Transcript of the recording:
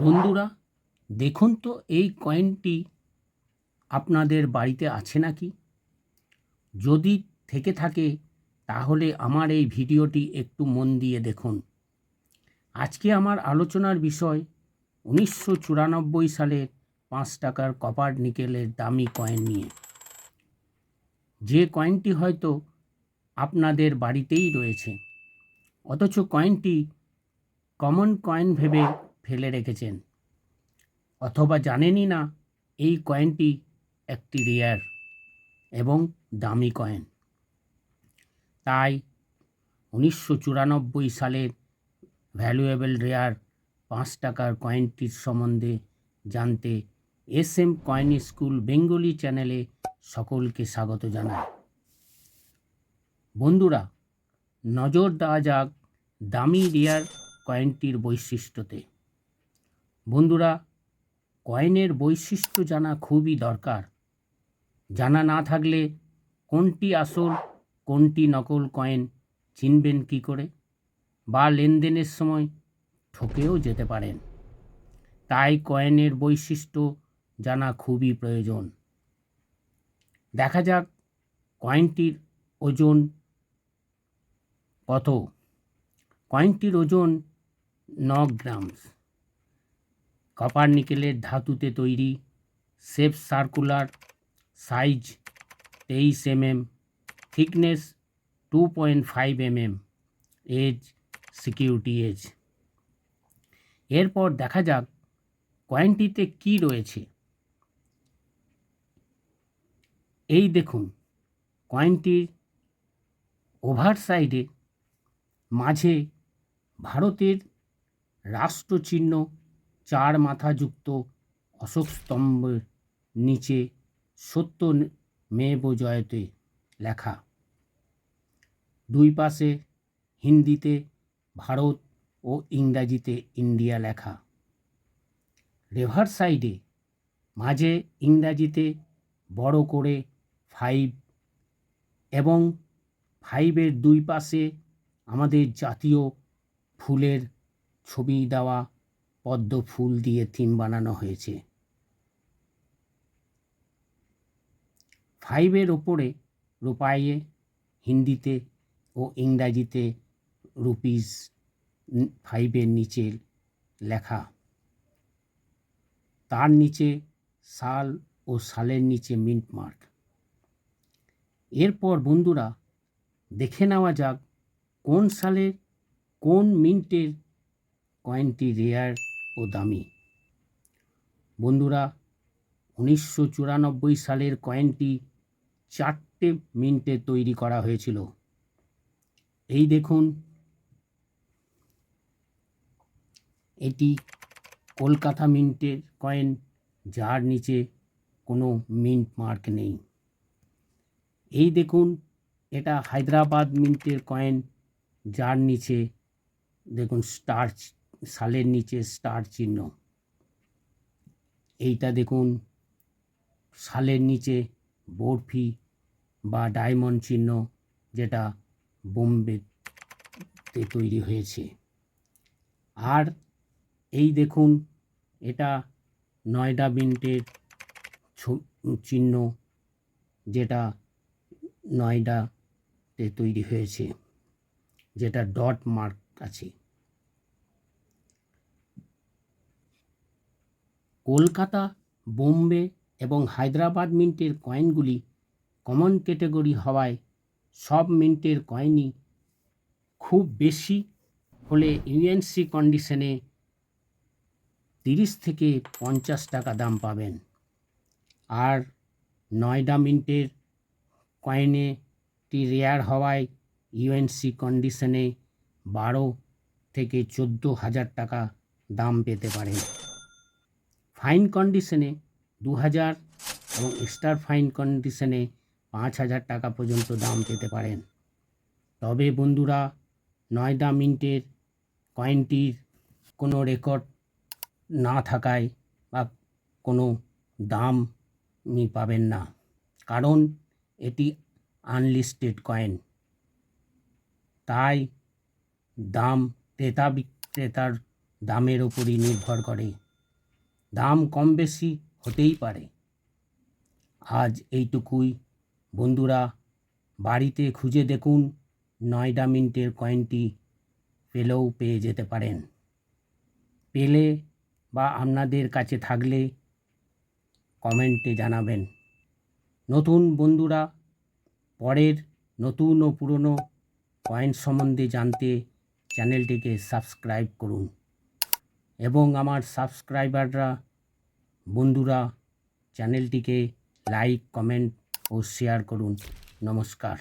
বন্ধুরা, দেখুন তো এই কয়েনটি আপনাদের বাড়িতে আছে নাকি? যদি থেকে থাকে তাহলে আমার এই ভিডিওটি একটু মন দিয়ে দেখুন। আজকে আমার আলোচনার বিষয় 1994 সালের 5 টাকার কপার নিকেলের দামি কয়েন নিয়ে। যে কয়েনটি হয়তো আপনাদের বাড়িতেই রয়েছে, অথচ কয়েনটি কমন কয়েন ভেবে ফেলে রেখেছেন, অথবা জানেনই না এই কয়েনটি একটি রেয়ার এবং দামি কয়েন। তাই 1994 সালের ভ্যালুয়েবল রেয়ার 5 টাকার কয়েনটির সম্বন্ধে জানতে SM কয়েন স্কুল বেঙ্গলি চ্যানেলে সকলকে স্বাগত জানাই। বন্ধুরা, নজর দেওয়া যাক দামি রেয়ার কয়েনটির বৈশিষ্ট্যতে। বন্ধুরা, কয়েনের বৈশিষ্ট্য জানা খুবই দরকার। জানা না থাকলে কোনটি আসল কোনটি নকল কয়েন চিনবেন কী করে, বা লেনদেনের সময় ঠকেও যেতে পারেন। তাই কয়েনের বৈশিষ্ট্য জানা খুবই প্রয়োজন। দেখা যাক কয়েনটির ওজন কত। কয়েনটির ওজন 9 গ্রাম। কপার নিকেলের ধাতুতে তৈরি, shape circular, size 23 mm, thickness 2.5 mm, edge security edge. এরপর দেখা যাক কয়েনটিতে কি রয়েছে। এই দেখুন, কয়েনটির ওভার সাইডে মাঝে ভারতের রাষ্ট্রচিহ্ন 4 মাথাযুক্ত অশোক স্তম্ভের নিচে সত্য মেব জয়তে লেখা। দুই পাশে হিন্দিতে ভারত ও ইংরাজিতে ইন্ডিয়া লেখা। রেভার সাইডে মাঝে ইংরাজিতে বড় করে 5 এবং 5-এর দুই পাশে আমাদের জাতীয় ফুলের ছবি দেওয়া পদ্ম ফুল দিয়ে থিম বানানো হয়েছে। 5-এর ওপরে রূপায়ে হিন্দিতে ও ইংরাজিতে রুপিস 5-এর নিচে লেখা। তার নিচে সাল ও সালের নিচে মিন্ট মার্ক। এরপর বন্ধুরা, দেখে নেওয়া যাক কোন সালের কোন মিন্টের কয়েনটি রেয়ার ও দামি। বন্ধুরা, 1994 সালের কয়েনটি 4টে মিন্টে তৈরি করা হয়েছিল। এই দেখুন, এটি কলকাতা মিন্টের কয়েন, যার নিচে কোনো মিন্ট মার্ক নেই। এই দেখুন, এটা হায়দ্রাবাদ মিন্টের কয়েন, যার নিচে দেখুন স্টার, সালের নিচে স্টার চিহ্ন। এইটা দেখুন, সালের নিচে বরফি বা ডায়মন্ড চিহ্ন, যেটা বোম্বেতে তৈরি হয়েছে। আর এই দেখুন, এটা নয়ডা মিন্টের চিহ্ন, যেটা নয়ডাতে তৈরি হয়েছে, যেটা ডট মার্ক আছে। কলকাতা, বোম্বে এবং হায়দ্রাবাদ মিন্টের কয়েনগুলি কমন ক্যাটাগরি হওয়ায় সব মিন্টের কয়েনই খুব বেশি হলে ইউএনসি কন্ডিশনে 30 থেকে 50 টাকা দাম পাবেন। আর নয়ডা মিন্টের কয়েনটি রেয়ার হওয়ায় ইউএনসি কন্ডিশনে 12 থেকে 14,000 টাকা দাম পেতে পারেন। ফাইন কন্ডিশনে 2000 এবং এক্সট্রা ফাইন কন্ডিশনে 5,000 টাকা পর্যন্ত দাম পেতে পারেন। তবে বন্ধুরা, নয়ডা মিন্টের কয়েনটির কোনো রেকর্ড না থাকায় বা কোনো দামই পাবেন না, কারণ এটি আনলিস্টেড কয়েন। তাই দাম ক্রেতা বিক্রেতার দামের ওপরই নির্ভর করে। দাম কম বেশি হতেই পারে। আজ এইটুকুই বন্ধুরা, বাড়িতে খুঁজে দেখুন, 9 মিনিটের কয়েনটি পেলেও পেয়ে যেতে পারেন। পেলে বা আপনাদের কাছে থাকলে কমেন্টে জানাবেন। নতুন বন্ধুরা পরের নতুন ও পুরনো কয়েন সম্বন্ধে জানতে চ্যানেলটিকে সাবস্ক্রাইব করুন এবং আমার সাবস্ক্রাইবাররা বন্ধুরা চ্যানেলটিকে লাইক, কমেন্ট ও শেয়ার করুন। নমস্কার।